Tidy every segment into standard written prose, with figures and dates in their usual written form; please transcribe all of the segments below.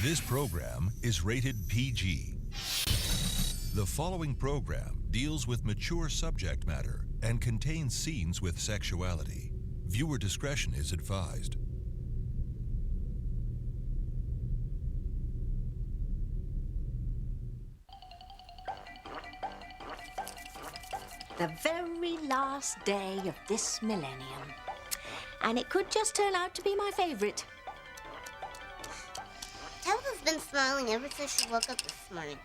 This program is rated PG. The following program deals with mature subject matter and contains scenes with sexuality. Viewer discretion is advised. The very last day of this millennium. And it could just turn out to be my favorite. Tabitha's been smiling ever since she woke up this morning.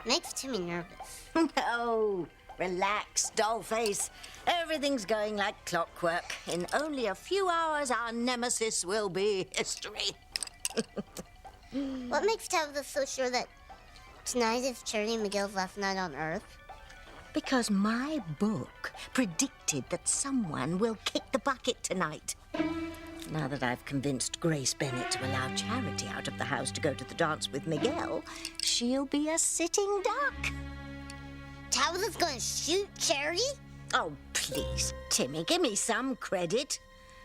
Makes Timmy nervous. Oh, relax, dollface. Everything's going like clockwork. In only a few hours, our nemesis will be history. What makes Tabitha so sure that tonight is Charity and Miguel's last night on Earth? Because my book predicted that someone will kick the bucket tonight. Now that I've convinced Grace Bennett to allow Charity out of the house to go to the dance with Miguel, she'll be a sitting duck. Tabitha's going to shoot Charity? Oh, please, Timmy, give me some credit.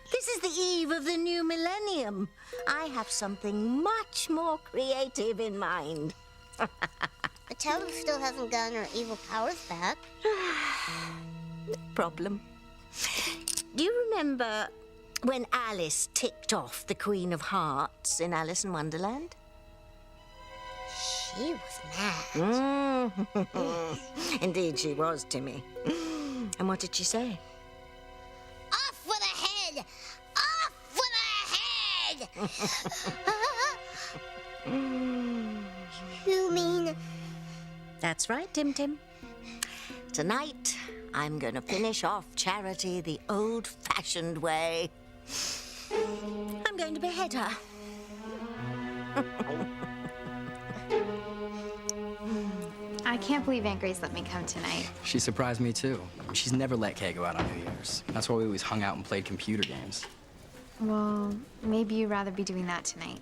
This is the eve of the new millennium. I have something much more creative in mind. But Tabitha still hasn't gotten her evil powers back. No problem. Do you remember when Alice ticked off the Queen of Hearts in Alice in Wonderland? She was mad. Indeed she was, Timmy. And what did she say? Off with a head! Off with a head! You mean... That's right, Tim. Tonight, I'm going to finish off Charity the old-fashioned way. I'm going to behead her. I can't believe Aunt Grace let me come tonight. She surprised me, too. She's never let Kay go out on New Year's. That's why we always hung out and played computer games. Well, maybe you'd rather be doing that tonight.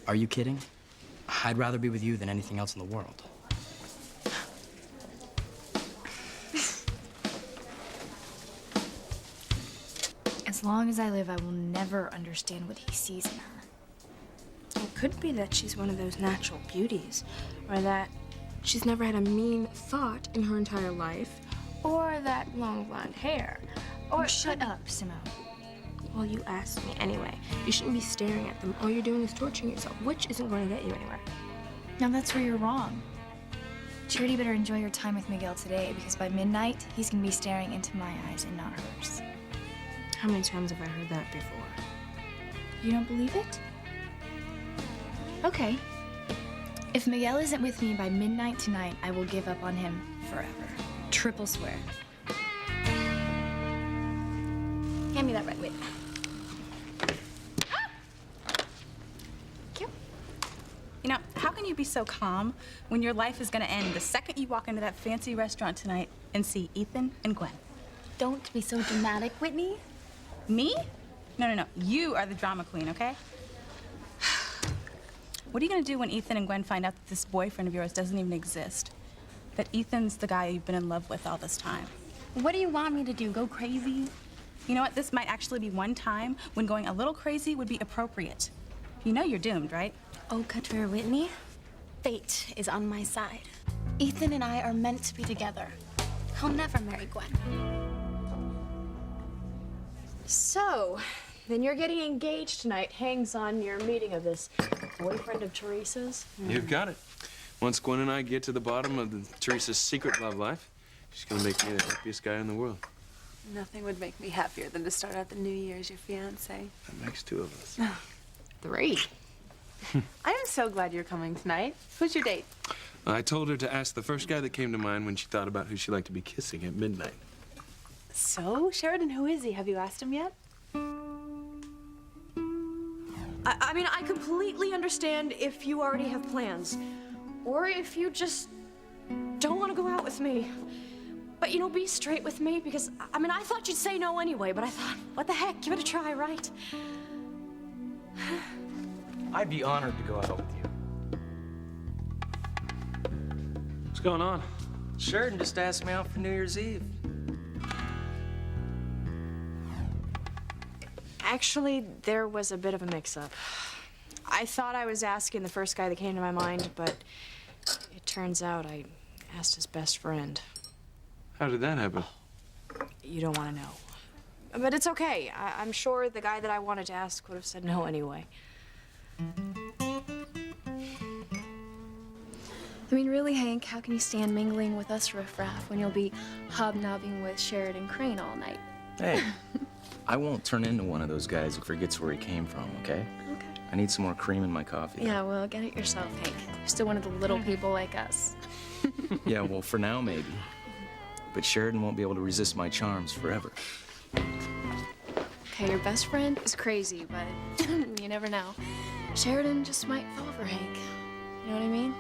Are you kidding? I'd rather be with you than anything else in the world. As long as I live, I will never understand what he sees in her. It could be that she's one of those natural beauties, or that she's never had a mean thought in her entire life, or that long blonde hair, or... Shut up, Simone. Well, you asked me anyway. You shouldn't be staring at them. All you're doing is torturing yourself, which isn't going to get you anywhere. Now that's where you're wrong. Charity better enjoy your time with Miguel today, because by midnight, he's gonna be staring into my eyes and not hers. How many times have I heard that before? You don't believe it? Okay. If Miguel isn't with me by midnight tonight, I will give up on him forever. Triple swear. Hand me that red wig. You know, how can you be so calm when your life is gonna end the second you walk into that fancy restaurant tonight and see Ethan and Gwen? Don't be so dramatic, Whitney. Me? No. You are the drama queen, okay? What are you gonna do when Ethan and Gwen find out that this boyfriend of yours doesn't even exist? That Ethan's the guy you've been in love with all this time? What do you want me to do? Go crazy? You know what? This might actually be one time when going a little crazy would be appropriate. You know you're doomed, right? Oh, Katria Whitney, fate is on my side. Ethan and I are meant to be together. He'll never marry Gwen. So, then you're getting engaged tonight hangs on your meeting of this boyfriend of Teresa's? You've got it. Once Gwen and I get to the bottom of Teresa's secret love life, she's gonna make me the happiest guy in the world. Nothing would make me happier than to start out the new year as your fiancé. That makes two of us. 3. I am so glad you're coming tonight. Who's your date? I told her to ask the first guy that came to mind when she thought about who she'd like to be kissing at midnight. So, Sheridan, who is he? Have you asked him yet? I mean, I completely understand if you already have plans. Or if you just don't want to go out with me. But, you know, be straight with me because, I mean, I thought you'd say no anyway, but I thought, what the heck, give it a try, right? I'd be honored to go out with you. What's going on? Sheridan just asked me out for New Year's Eve. Actually, there was a bit of a mix-up. I thought I was asking the first guy that came to my mind, but it turns out I asked his best friend. How did that happen? You don't want to know. But it's okay. I'm sure the guy that I wanted to ask would have said no anyway. I mean, really, Hank, how can you stand mingling with us riffraff when you'll be hobnobbing with Sheridan Crane all night? Hey, I won't turn into one of those guys who forgets where he came from, okay? Okay. I need some more cream in my coffee. Yeah, well, get it yourself, Hank. You're still one of the little people like us. Yeah, well, for now, maybe. But Sheridan won't be able to resist my charms forever. Okay, your best friend is crazy, but you never know. Sheridan just might fall for Hank. You know what I mean?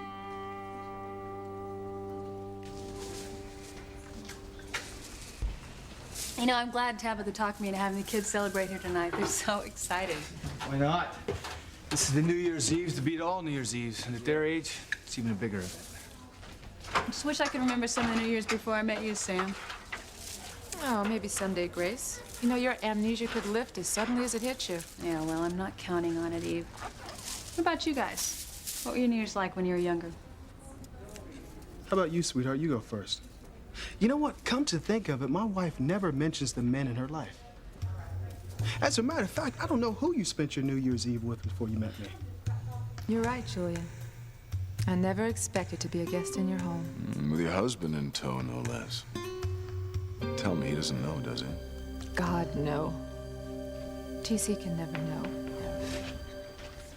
You know, I'm glad Tabitha talked me into having the kids celebrate here tonight. They're so excited. Why not? This is the New Year's Eves to beat all New Year's Eves, and at their age, it's even a bigger event. I just wish I could remember some of the New Year's before I met you, Sam. Oh, maybe someday, Grace. You know, your amnesia could lift as suddenly as it hits you. Yeah, well, I'm not counting on it, Eve. What about you guys? What were your New Year's like when you were younger? How about you, sweetheart? You go first. You know what? Come to think of it, my wife never mentions the men in her life. As a matter of fact, I don't know who you spent your New Year's Eve with before you met me. You're right, Julian. I never expected to be a guest in your home. With your husband in tow, no less. Tell me he doesn't know, does he? God, no. TC can never know.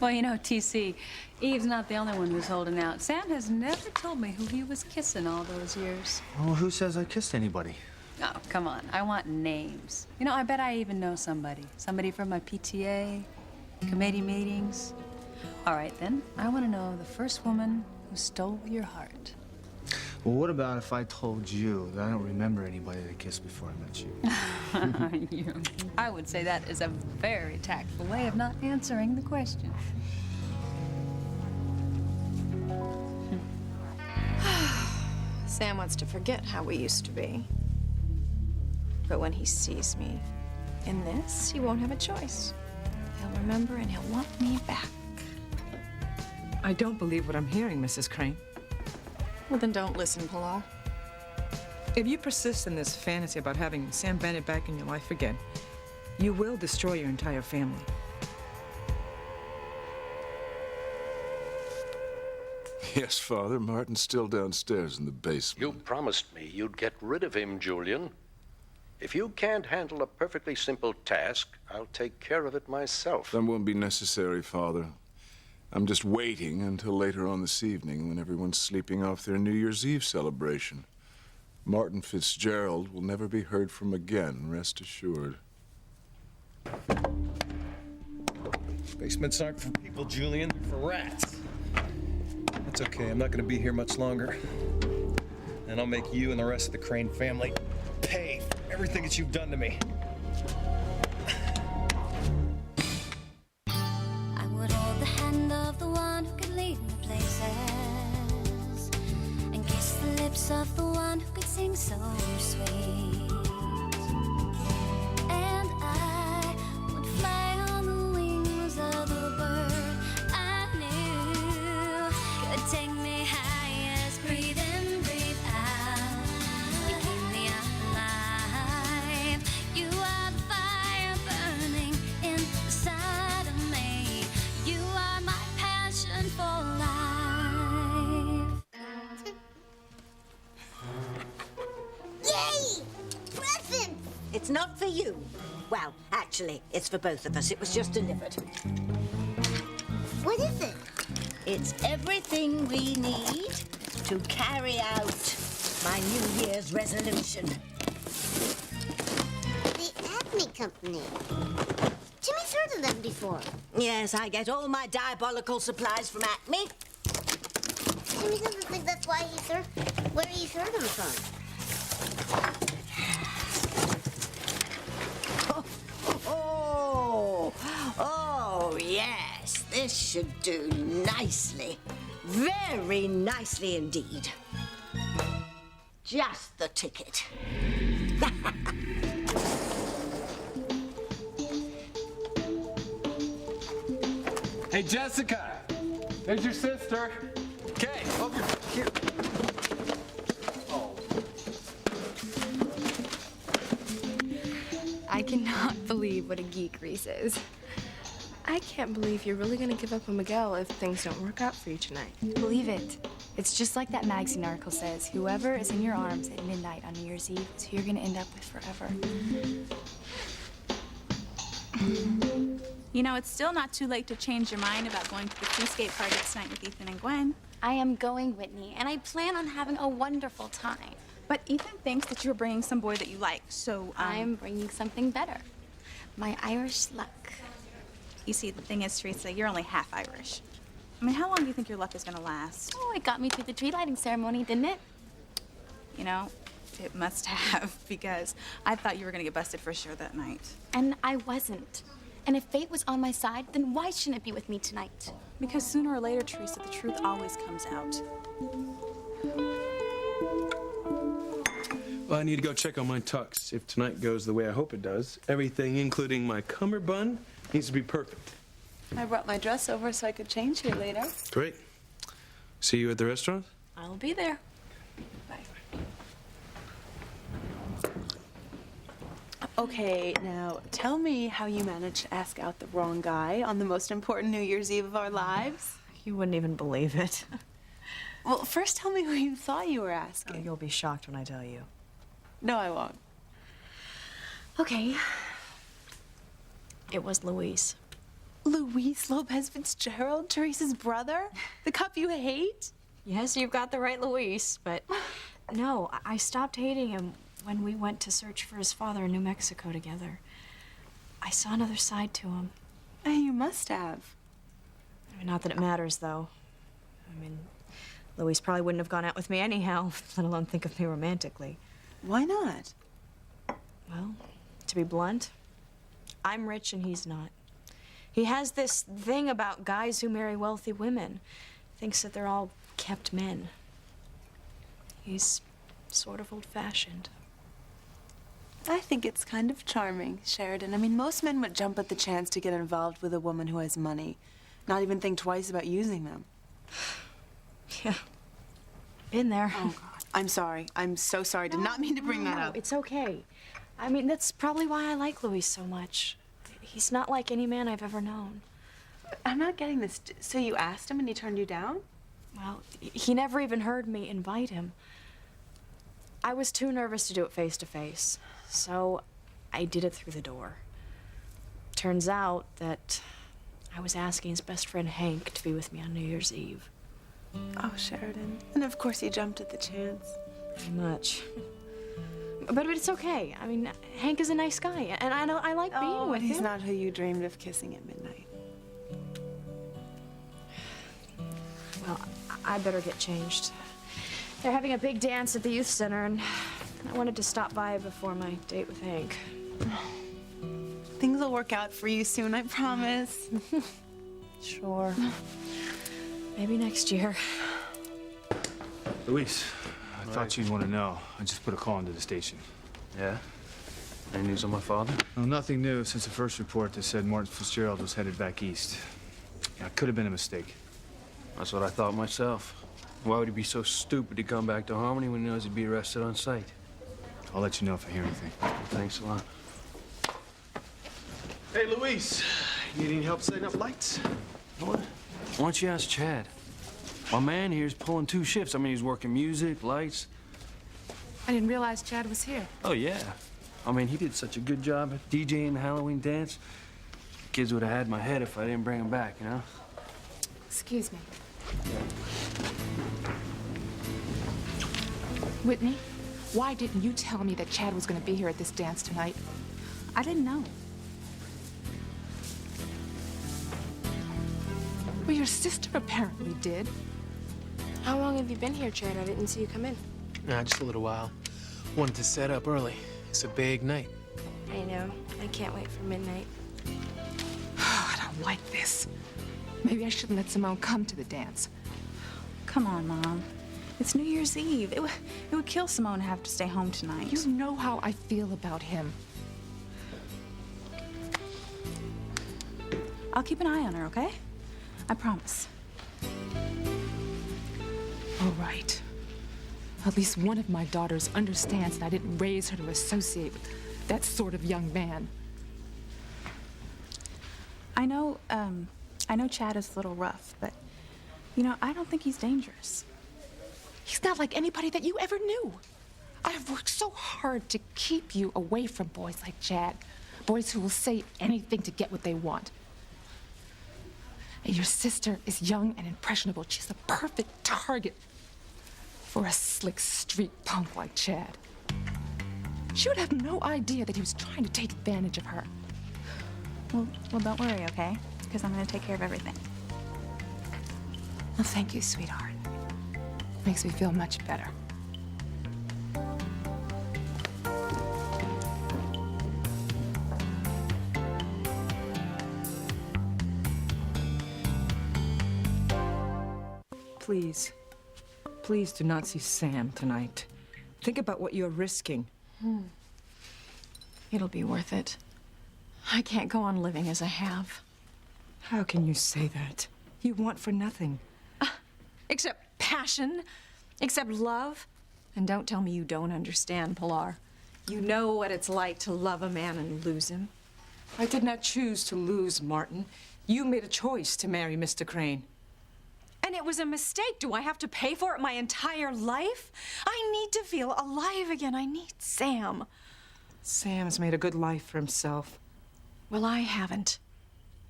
Well, you know, TC, Eve's not the only one who's holding out. Sam has never told me who he was kissing all those years. Well, who says I kissed anybody? Oh, come on. I want names. You know, I bet I even know somebody. Somebody from my PTA, committee meetings. All right, then. I want to know the first woman who stole your heart. Well, what about if I told you that I don't remember anybody that kissed before I met you? I would say that is a very tactful way of not answering the question. Sam wants to forget how we used to be. But when he sees me in this, he won't have a choice. He'll remember and he'll want me back. I don't believe what I'm hearing, Mrs. Crane. Well, then don't listen, Pilar. If you persist in this fantasy about having Sam Bennett back in your life again, you will destroy your entire family. Yes, Father. Martin's still downstairs in the basement. You promised me you'd get rid of him, Julian. If you can't handle a perfectly simple task, I'll take care of it myself. That won't be necessary, Father. I'm just waiting until later on this evening when everyone's sleeping off their New Year's Eve celebration. Martin Fitzgerald will never be heard from again, rest assured. Basements aren't for people, Julian. They're for rats. That's okay. I'm not going to be here much longer. And I'll make you and the rest of the Crane family pay for everything that you've done to me. I would hold the hand of the one who could lead me places and kiss the lips of the one who could sing so sweet. And I would fly on the wings of the bird I knew could take me highest. Breathe in, breathe out. You keep me alive. You are the fire burning inside of me. You are my passion for life. Yay! Present! It's not for you. Well, actually, it's for both of us. It was just delivered. What is it? It's everything we need to carry out my New Year's resolution. The Acme Company. Jimmy's heard of them before. Yes, I get all my diabolical supplies from Acme. Jimmy doesn't think that's why where he's heard them from. Oh, yes. This should do nicely. Very nicely indeed. Just the ticket. Hey, Hey, Jessica! There's your sister. Okay, over here. I cannot believe what a geek Reese is. I can't believe you're really gonna give up on Miguel if things don't work out for you tonight. Believe it. It's just like that magazine article says, whoever is in your arms at midnight on New Year's Eve is who you're gonna end up with forever. You know, it's still not too late to change your mind about going to the Seascape party tonight with Ethan and Gwen. I am going, Whitney, and I plan on having a wonderful time. But Ethan thinks that you're bringing some boy that you like, so, I'm bringing something better. My Irish luck. You see, the thing is, Teresa, you're only half Irish. I mean, how long do you think your luck is gonna last? Oh, it got me through the tree lighting ceremony, didn't it? You know, it must have, because I thought you were gonna get busted for sure that night. And I wasn't. And if fate was on my side, then why shouldn't it be with me tonight? Because sooner or later, Teresa, the truth always comes out. Well, I need to go check on my tux. If tonight goes the way I hope it does, everything, including my cummerbund, needs to be perfect. I brought my dress over so I could change here later. Great. See you at the restaurant? I'll be there. Okay, now tell me how you managed to ask out the wrong guy on the most important New Year's Eve of our lives. You wouldn't even believe it. Well, first tell me who you thought you were asking. Oh, you'll be shocked when I tell you. No, I won't. Okay. It was Luis. Luis Lopez Fitzgerald, Teresa's brother? The cop you hate? Yes, you've got the right Luis, but no, I stopped hating him when we went to search for his father in New Mexico together. I saw another side to him. You must have. I mean, not that it matters, though. I mean, Luis probably wouldn't have gone out with me anyhow, let alone think of me romantically. Why not? Well, to be blunt, I'm rich and he's not. He has this thing about guys who marry wealthy women. Thinks that they're all kept men. He's sort of old-fashioned. I think it's kind of charming, Sheridan. I mean, most men would jump at the chance to get involved with a woman who has money, not even think twice about using them. Yeah. Been there. Oh, God. I'm sorry. I'm so sorry. Did not mean to bring that up. It's okay. I mean, that's probably why I like Luis so much. He's not like any man I've ever known. I'm not getting this. So you asked him and he turned you down? Well, he never even heard me invite him. I was too nervous to do it face to face, so I did it through the door. Turns out that I was asking his best friend Hank to be with me on New Year's Eve. Oh, Sheridan. And of course you jumped at the chance. Very much. But it's okay. I mean, Hank is a nice guy, and I like being with him. He's not who you dreamed of kissing at midnight. Well, I better get changed. They're having a big dance at the youth center, and I wanted to stop by before my date with Hank. Things will work out for you soon, I promise. Sure. Maybe next year. Luis, I thought you'd want to know. I just put a call into the station. Yeah? Any news on my father? No, nothing new since the first report that said Martin Fitzgerald was headed back east. Yeah, it could have been a mistake. That's what I thought myself. Why would he be so stupid to come back to Harmony when he knows he'd be arrested on sight? I'll let you know if I hear anything. Thanks a lot. Hey, Luis. You need any help setting up lights? What? Why don't you ask Chad? My man here's pulling two shifts. I mean, he's working music, lights. I didn't realize Chad was here. Oh, yeah. I mean, he did such a good job at DJing the Halloween dance. Kids would have had my head if I didn't bring him back, you know? Excuse me. Whitney, why didn't you tell me that Chad was going to be here at this dance tonight? I didn't know. Well, your sister apparently did. How long have you been here, Chad? I didn't see you come in. Nah, just a little while. Wanted to set up early. It's a big night. I know. I can't wait for midnight. I don't like this. Maybe I shouldn't let Simone come to the dance. Come on, Mom. It's New Year's Eve. It would kill Simone to have to stay home tonight. You know how I feel about him. I'll keep an eye on her, okay? I promise. All right. At least one of my daughters understands that I didn't raise her to associate with that sort of young man. I know Chad is a little rough, but, I don't think he's dangerous. He's not like anybody that you ever knew. I've worked so hard to keep you away from boys like Chad. Boys who will say anything to get what they want. And your sister is young and impressionable. She's the perfect target for a slick street punk like Chad. She would have no idea that he was trying to take advantage of her. Well, don't worry, okay? Because I'm going to take care of everything. Well, thank you, sweetheart. Makes me feel much better. Please, please do not see Sam tonight. Think about what you're risking. It'll be worth it. I can't go on living as I have. How can you say that? You want for nothing. Except passion, except love. And don't tell me you don't understand, Pilar. You know what it's like to love a man and lose him. I did not choose to lose Martin. You made a choice to marry Mr. Crane. And it was a mistake. Do I have to pay for it my entire life? I need to feel alive again. I need Sam. Sam has made a good life for himself. Well, I haven't.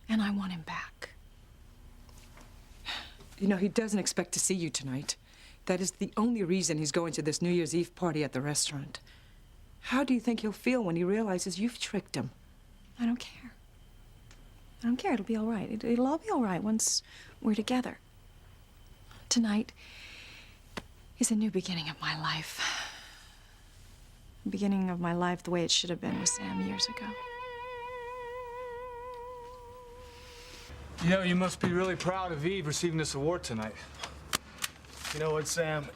And I want him back. You know, he doesn't expect to see you tonight. That is the only reason he's going to this New Year's Eve party at the restaurant. How do you think he'll feel when he realizes you've tricked him? I don't care. I don't care. It'll be all right. It'll all be all right once we're together. Tonight is a new beginning of my life. The beginning of my life the way it should have been with Sam years ago. You know, you must be really proud of Eve receiving this award tonight. You know what, Sam?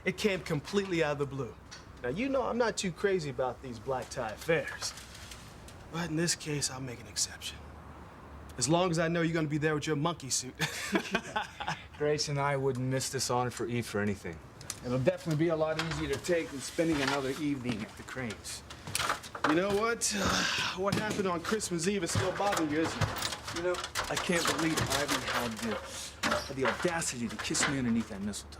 It came completely out of the blue. Now, you know I'm not too crazy about these black tie affairs. But in this case, I'll make an exception. As long as I know you're gonna be there with your monkey suit. Grace and I wouldn't miss this honor for Eve for anything. It'll definitely be a lot easier to take than spending another evening at the Cranes. You know what? What happened on Christmas Eve is still bothering you, isn't it? You know, I can't believe Ivy had the audacity to kiss me underneath that mistletoe.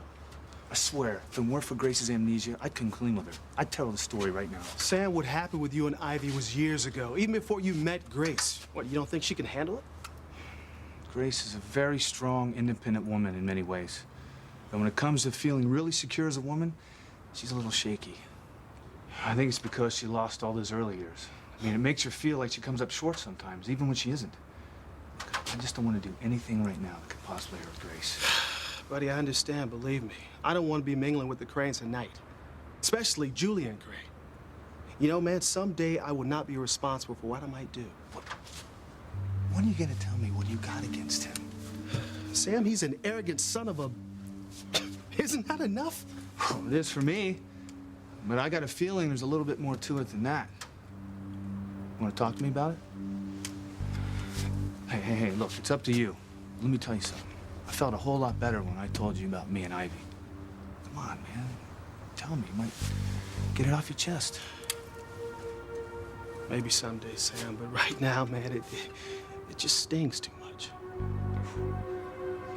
I swear, if it weren't for Grace's amnesia, I'd come clean with her. I'd tell her the story right now. Sam, what happened with you and Ivy was years ago, even before you met Grace. What, you don't think she can handle it? Grace is a very strong, independent woman in many ways. But when it comes to feeling really secure as a woman, she's a little shaky. I think it's because she lost all those early years. I mean, it makes her feel like she comes up short sometimes, even when she isn't. I just don't want to do anything right now that could possibly hurt Grace. Buddy, I understand, believe me. I don't want to be mingling with the Cranes tonight. Especially Julian Crane. You know, man, someday I will not be responsible for what I might do. When are you gonna tell me what you got against him? Sam, he's an arrogant son of a... Isn't that enough? Well, it is for me. But I got a feeling there's a little bit more to it than that. Want to talk to me about it? Hey, look, it's up to you. Let me tell you something. I felt a whole lot better when I told you about me and Ivy. Come on, man. Tell me. You might get it off your chest. Maybe someday, Sam, but right now, man, it just stings too much.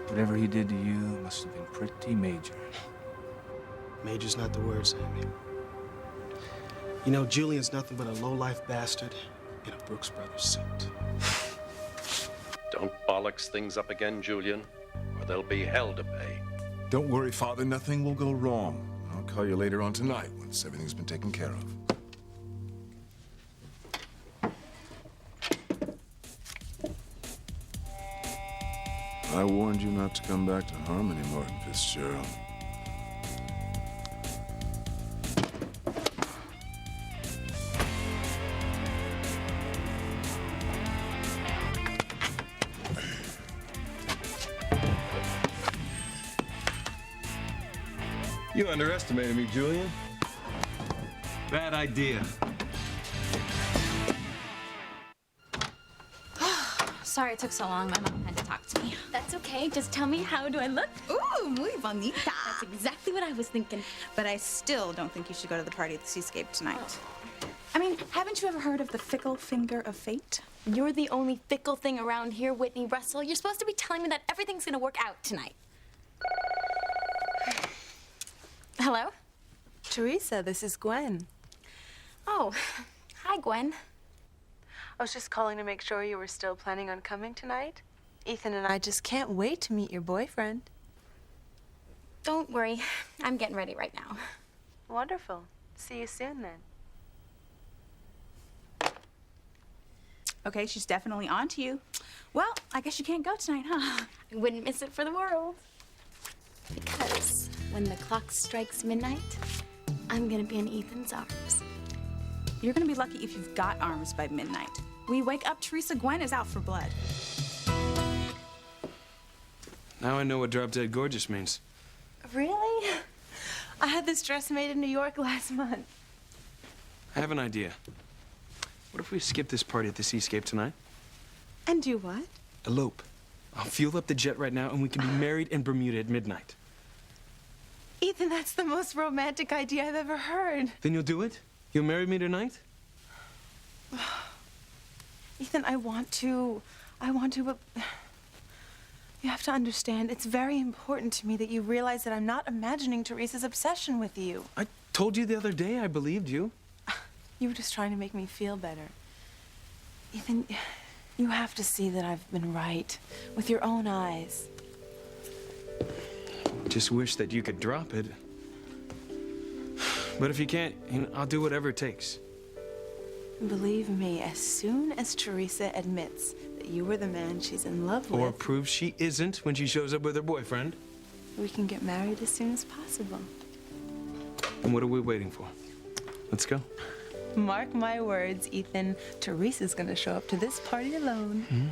Whatever he did to you must have been pretty major. Major's not the word, Sammy. You know, Julian's nothing but a low-life bastard in a Brooks Brothers suit. Don't bollocks things up again, Julian, or there'll be hell to pay. Don't worry, Father. Nothing will go wrong. I'll call you later on tonight once everything's been taken care of. I warned you not to come back to Harmony, Martin Fitzgerald. You underestimated me, Julian. Bad idea. Sorry it took so long. My mom had to talk to me. That's okay. Just tell me, how do I look? Ooh, muy bonita. That's exactly what I was thinking. But I still don't think you should go to the party at the Seascape tonight. I mean, haven't you ever heard of the fickle finger of fate? You're the only fickle thing around here, Whitney Russell. You're supposed to be telling me that everything's gonna work out tonight. Hello? Teresa, this is Gwen. Oh, hi, Gwen. I was just calling to make sure you were still planning on coming tonight. Ethan and I just can't wait to meet your boyfriend. Don't worry. I'm getting ready right now. Wonderful. See you soon, then. Okay, she's definitely on to you. Well, I guess you can't go tonight, huh? I wouldn't miss it for the world. Because when the clock strikes midnight, I'm gonna be in Ethan's arms. You're gonna be lucky if you've got arms by midnight. We wake up, Teresa Gwen is out for blood. Now I know what Drop Dead Gorgeous means. Really? I had this dress made in New York last month. I have an idea. What if we skip this party at the Seascape tonight? And do what? Elope. I'll fuel up the jet right now and we can be married in Bermuda at midnight. Ethan, that's the most romantic idea I've ever heard. Then you'll do it? You'll marry me tonight? Ethan, I want to, but you have to understand, it's very important to me that you realize that I'm not imagining Teresa's obsession with you. I told you the other day I believed you. You were just trying to make me feel better. Ethan, you have to see that I've been right with your own eyes. Just wish that you could drop it. But if you can't, I'll do whatever it takes. Believe me, as soon as Teresa admits that you were the man she's in love with, Or proves she isn't when she shows up with her boyfriend. we can get married as soon as possible. And what are we waiting for? Let's go. Mark my words, Ethan. Teresa's gonna show up to this party alone. Mm-hmm.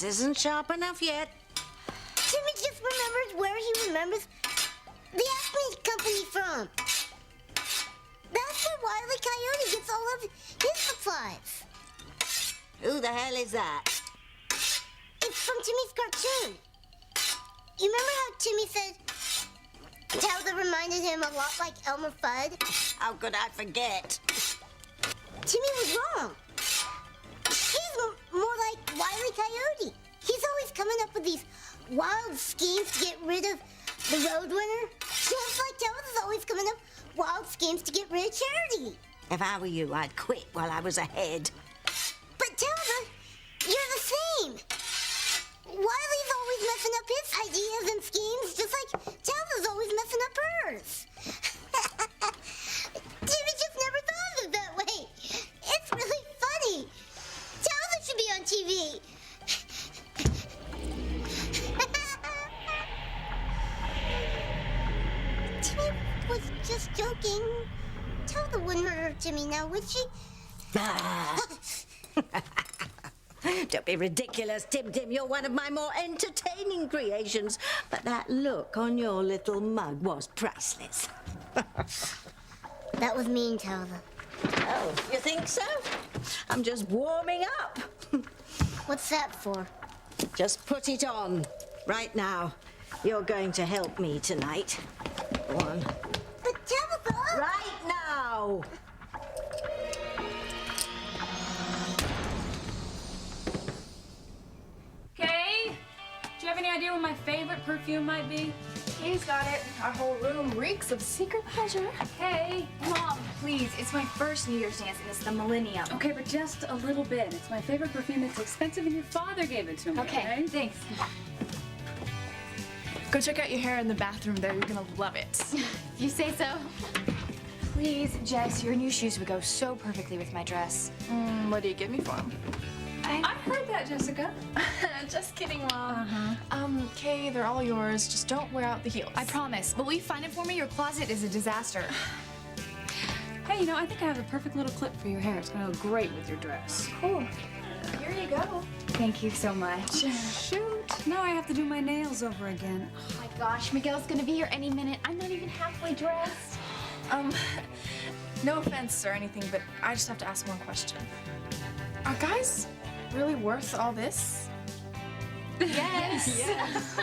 This isn't sharp enough yet. Timmy just remembers where he remembers the Acme Company from. That's where Wile E. Coyote gets all of his supplies. Who the hell is that? It's from Timmy's cartoon. You remember how Timmy said Talbot reminded him a lot like Elmer Fudd? How could I forget? Timmy was wrong. He's more like Wile E. Coyote. He's always coming up with these wild schemes to get rid of the Roadrunner. Just like Talbot is always coming up with wild schemes to get rid of Charity. If I were you, I'd quit while I was ahead. But Talbot, you're the same. Wiley's always messing up his ideas and schemes, just like Talbot's always messing up hers. Timmy just never thought of it that way. It's really funny. Talbot should be on TV. Timmy was just joking. Talbot wouldn't hurt Timmy now, would she? Don't be ridiculous, Tim Tim. You're one of my more entertaining creations. But that look on your little mug was priceless. That was mean, Talbot. Oh, you think so? I'm just warming up. What's that for? Just put it on right now. You're going to help me tonight. Go on. But Talbot! Right now! Kay, do you have any idea what my favorite perfume might be? Kay's got it. Our whole room reeks of secret pleasure. Hey, Mom, please. It's my first New Year's dance, and it's the Millennium. Okay, but just a little bit. It's my favorite perfume. It's expensive, and your father gave it to me. Okay, thanks. Go check out your hair in the bathroom there. You're gonna love it. You say so? Please, Jess, your new shoes would go so perfectly with my dress. What do you give me for them? I heard that, Jessica. Just kidding, Mom. Kay, they're all yours. Just don't wear out the heels. I promise. But will you find it for me? Your closet is a disaster. Hey, I think I have a perfect little clip for your hair. It's gonna go great with your dress. Cool. Here you go. Thank you so much. Shoot, now I have to do my nails over again. Oh my gosh, Miguel's gonna be here any minute. I'm not even halfway dressed. No offense or anything, but I just have to ask one question. Are guys really worth all this? Yes. Yes.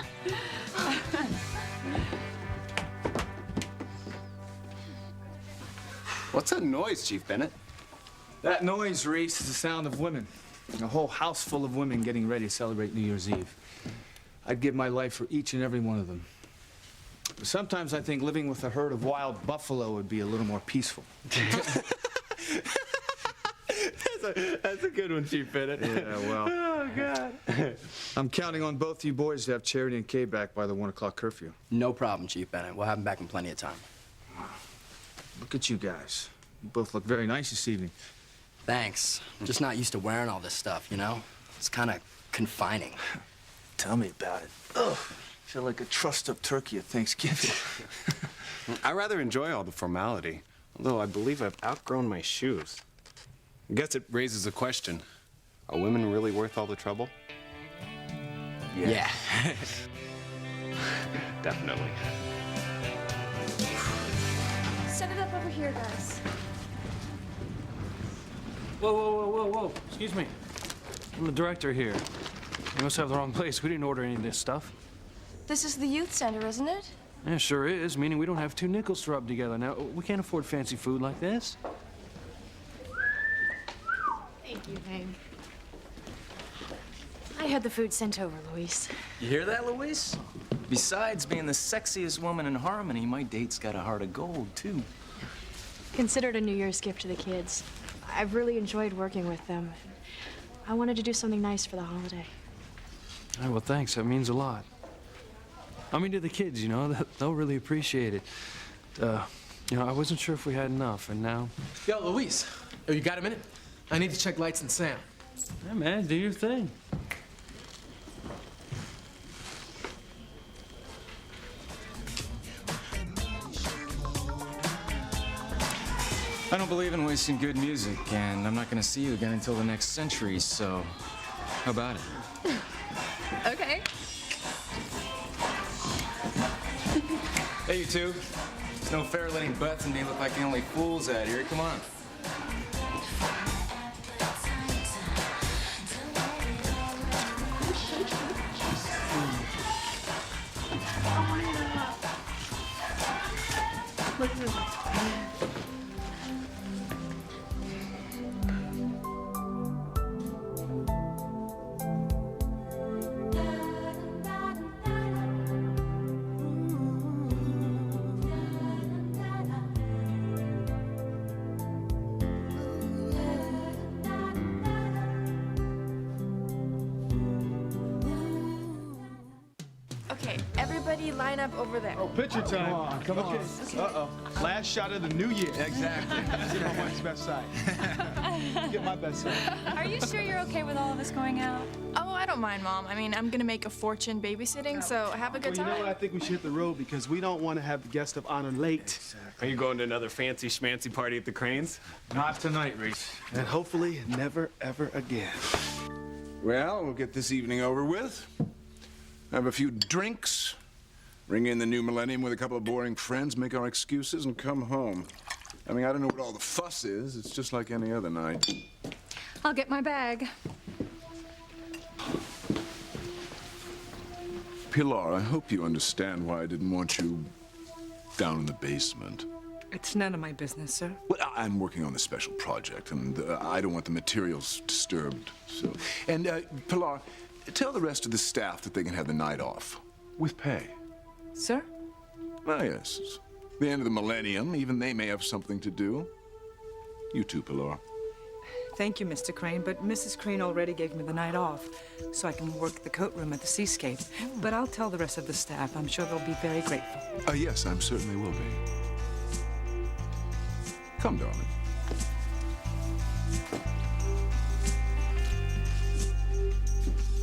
What's that noise, Chief Bennett? That noise, Reese, is the sound of women. A whole house full of women getting ready to celebrate New Year's Eve. I'd give my life for each and every one of them. But sometimes I think living with a herd of wild buffalo would be a little more peaceful. That's a good one, Chief Bennett. Yeah, well. Oh, God. I'm counting on both you boys to have Charity and Kay back by the 1 o'clock curfew. No problem, Chief Bennett. We'll have them back in plenty of time. Look at you guys. You both look very nice this evening. Thanks. I'm just not used to wearing all this stuff, you know? It's kind of confining. Tell me about it. Ugh. Feel like a trussed-up turkey at Thanksgiving. I rather enjoy all the formality, although I believe I've outgrown my shoes. I guess it raises a question. Are women really worth all the trouble? Yeah. Definitely. Set it up over here, guys. Whoa, whoa, whoa, whoa, whoa. Excuse me. I'm the director here. You must have the wrong place. We didn't order any of this stuff. This is the youth center, isn't it? Yeah, sure is, meaning we don't have 2 nickels to rub together. Now, we can't afford fancy food like this. Thank you, babe. I had the food sent over, Luis. You hear that, Luis? Besides being the sexiest woman in Harmony, my date's got a heart of gold, too. Considered a New Year's gift to the kids. I've really enjoyed working with them. I wanted to do something nice for the holiday. Oh, well, thanks. That means a lot. I mean, to the kids, you know, they'll really appreciate it. You know, I wasn't sure if we had enough, and now... Yo, Luis, oh, you got a minute? I need to check lights and sound. Yeah, man, do your thing. I don't believe in wasting good music, and I'm not gonna see you again until the next century, so how about it? Okay. Hey, you two. It's no fair letting Butts and me look like the only fools out here. Come on. Okay, everybody line up over there. Oh, picture time. Come on. Uh-oh. Last shot of the new year. Exactly. Get my wife's best side. Get my best side. Are you sure you're okay with all of us going out? Oh, I don't mind, Mom. I mean, I'm gonna make a fortune babysitting, so have a good Well, you know time. what? I think we should hit the road because we don't want to have the guest of honor late. Are you going to another fancy schmancy party at the Cranes? Not tonight, Reese. And hopefully never, ever again. Well, we'll get this evening over with. Have a few drinks. Ring in the new millennium with a couple of boring friends, make our excuses, and come home. I mean, I don't know what all the fuss is. It's just like any other night. I'll get my bag. Pilar, I hope you understand why I didn't want you down in the basement. It's none of my business, sir. Well, I'm working on this special project, and I don't want the materials disturbed. So, and Pilar, tell the rest of the staff that they can have the night off with pay. Sir? Ah, yes. It's the end of the millennium. Even they may have something to do. You too, Pilar. Thank you, Mr. Crane, but Mrs. Crane already gave me the night off, so I can work the coat room at the Seascape. But I'll tell the rest of the staff. I'm sure they'll be very grateful. Yes, I certainly will be. Come, darling.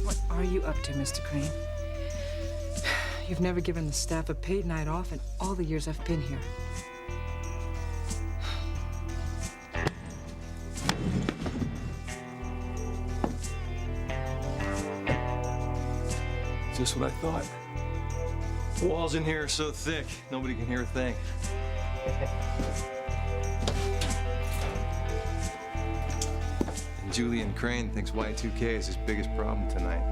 What are you up to, Mr. Crane? You've never given the staff a paid night off in all the years I've been here. Just what I thought. The walls in here are so thick, nobody can hear a thing. And Julian Crane thinks Y2K is his biggest problem tonight.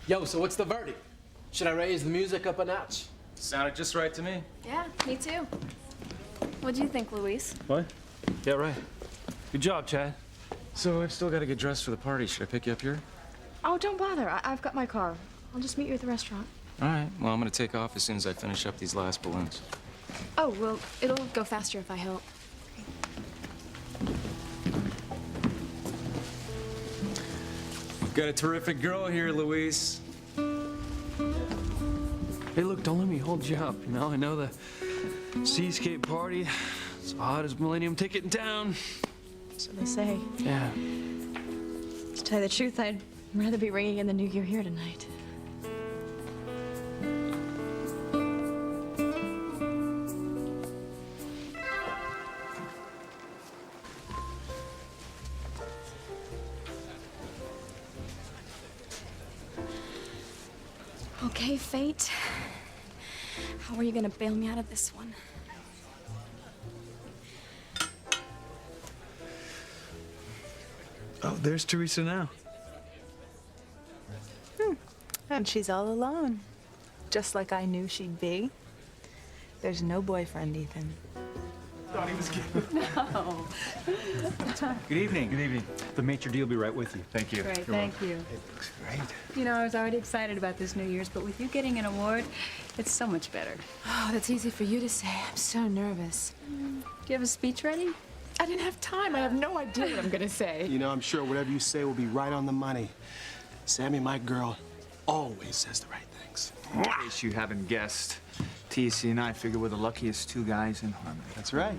Yo, so what's the verdict? Should I raise the music up a notch? Sounded just right to me. Yeah, me too. What do you think, Luis? What? Yeah, right. Good job, Chad. So I've still got to get dressed for the party. Should I pick you up here? Oh, don't bother. I've got my car. I'll just meet you at the restaurant. All right. Well, I'm going to take off as soon as I finish up these last balloons. Oh, well, it'll go faster if I help. We've got a terrific girl here, Luis. Hey, look, don't let me hold you up. You know, I know the Seascape party. It's the hottest Millennium ticket in town. So they say. Yeah. To tell you the truth, I'd rather be ringing in the new year here tonight. Okay, fate. How are you gonna bail me out of this one? Oh, there's Teresa now. And she's all alone. Just like I knew she'd be. There's no boyfriend, Ethan. Thought he was kidding. No. Good evening. Good evening. The maitre d' will be right with you. Thank you. Great, You're thank welcome. you. It looks great. You know, I was already excited about this New Year's, but with you getting an award, it's so much better. Oh, that's easy for you to say. I'm so nervous. Do you have a speech ready? I didn't have time. I have no idea what I'm gonna say. You know, I'm sure whatever you say will be right on the money. Sammy, my girl, always says the right things. In case you haven't guessed, TC and I figure we're the luckiest two guys in Harmony. That's right.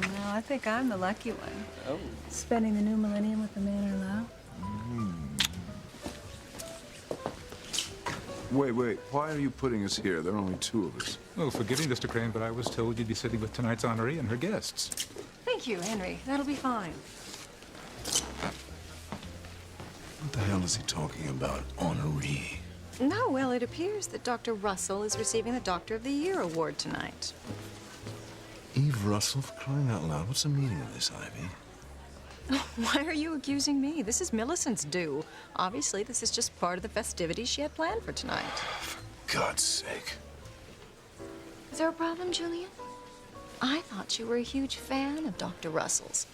No, I think I'm the lucky one. Oh. Spending the new millennium with the man I love. Wait. Why are you putting us here? There are only two of us. Oh, forgive me, Mr. Crane, but I was told you'd be sitting with tonight's honoree and her guests. Thank you, Henry. That'll be fine. What the hell is he talking about, honoree? No, well, it appears that Dr. Russell is receiving the Doctor of the Year award tonight. Eve Russell, for crying out loud. What's the meaning of this, Ivy? Why are you accusing me? This is Millicent's due. Obviously, this is just part of the festivities she had planned for tonight. God's sake. Is there a problem, Julian? I thought you were a huge fan of Dr. Russell's.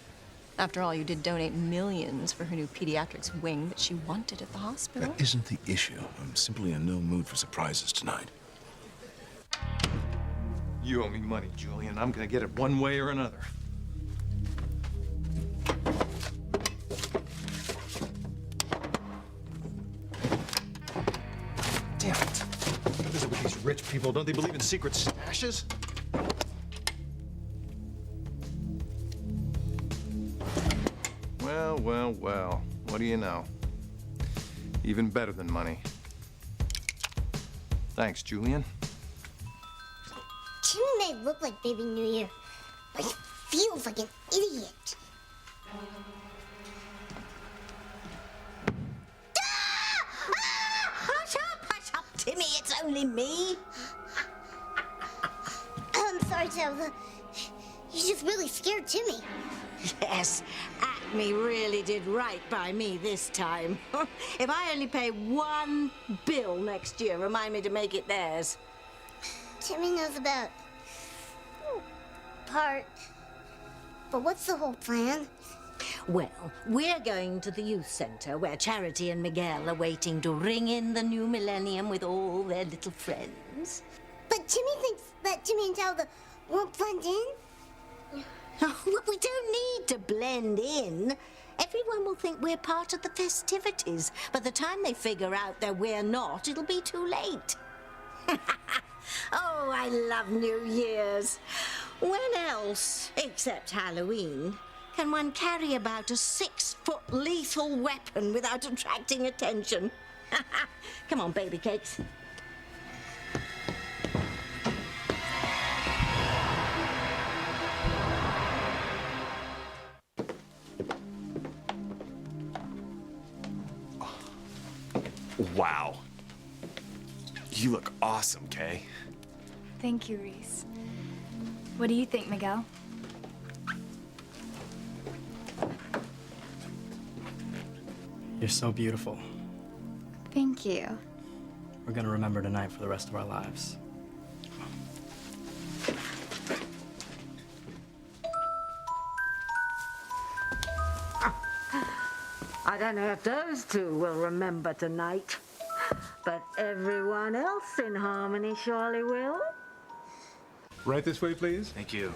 After all, you did donate millions for her new pediatrics wing that she wanted at the hospital. That isn't the issue. I'm simply in no mood for surprises tonight. You owe me money, Julian. I'm gonna get it one way or another. Damn it. What is it with these rich people? Don't they believe in secret stashes? Well. What do you know? Even better than money. Thanks, Julian. Timmy may look like Baby New Year, but he feels like an idiot. Hush up, Timmy. It's only me. I'm sorry, Tabitha. You just really scared Timmy. Yes, Acme really did right by me this time. If I only pay one bill next year, remind me to make it theirs. Timmy knows about part. But what's the whole plan? Well, we're going to the youth center where Charity and Miguel are waiting to ring in the new millennium with all their little friends. But Timmy thinks that Timmy and Tabitha won't blend in. Oh, well, we don't need to blend in. Everyone will think we're part of the festivities. By the time they figure out that we're not, it'll be too late. Oh, I love New Year's. When else, except Halloween, can one carry about a 6-foot lethal weapon without attracting attention? Come on, baby cakes. Wow. You look awesome, Kay. Thank you, Reese. What do you think, Miguel? You're so beautiful. Thank you. We're gonna remember tonight for the rest of our lives. I don't know if those two will remember tonight, but everyone else in Harmony surely will. Right this way, please. Thank you.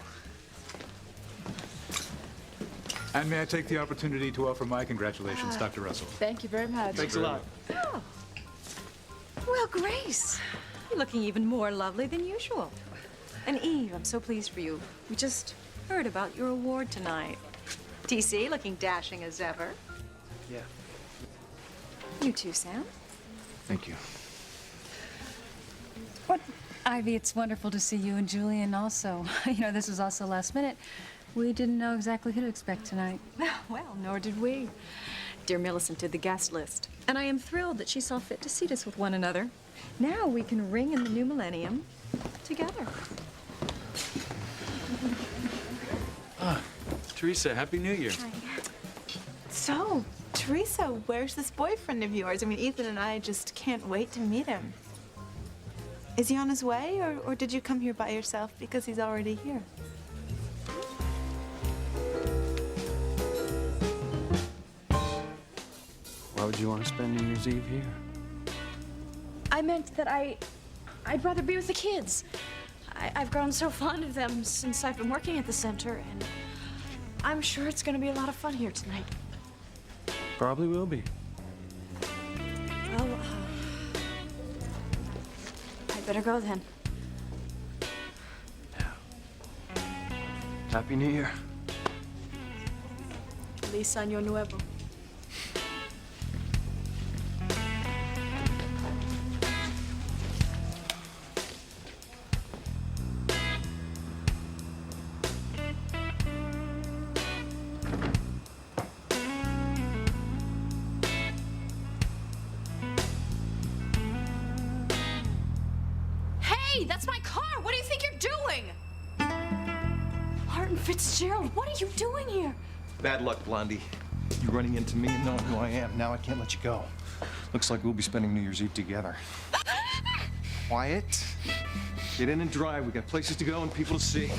And may I take the opportunity to offer my congratulations, Dr. Russell. Thank you very much. Thanks a lot. Oh. Well, Grace, you're looking even more lovely than usual. And Eve, I'm so pleased for you. We just heard about your award tonight. TC, looking dashing as ever. Yeah. You too, Sam. Thank you. What? Ivy, it's wonderful to see you and Julian also. You know, this was also last minute. We didn't know exactly who to expect tonight. Well, nor did we. Dear Millicent did the guest list, and I am thrilled that she saw fit to seat us with one another. Now we can ring in the new millennium together. Teresa, Happy New Year. So, Teresa, where's this boyfriend of yours? I mean, Ethan and I just can't wait to meet him. Is he on his way, or did you come here by yourself because he's already here? Why would you want to spend New Year's Eve here? I meant that I'd rather be with the kids. I've grown so fond of them since I've been working at the center, and I'm sure it's going to be a lot of fun here tonight. Probably will be. Well, I better go then. Happy New Year. Feliz Año Nuevo. Hey, that's my car! What do you think you're doing? Martin Fitzgerald, what are you doing here? Bad luck, Blondie. You running into me and knowing who I am. Now I can't let you go. Looks like we'll be spending New Year's Eve together. Quiet. Get in and drive. We got places to go and people to see.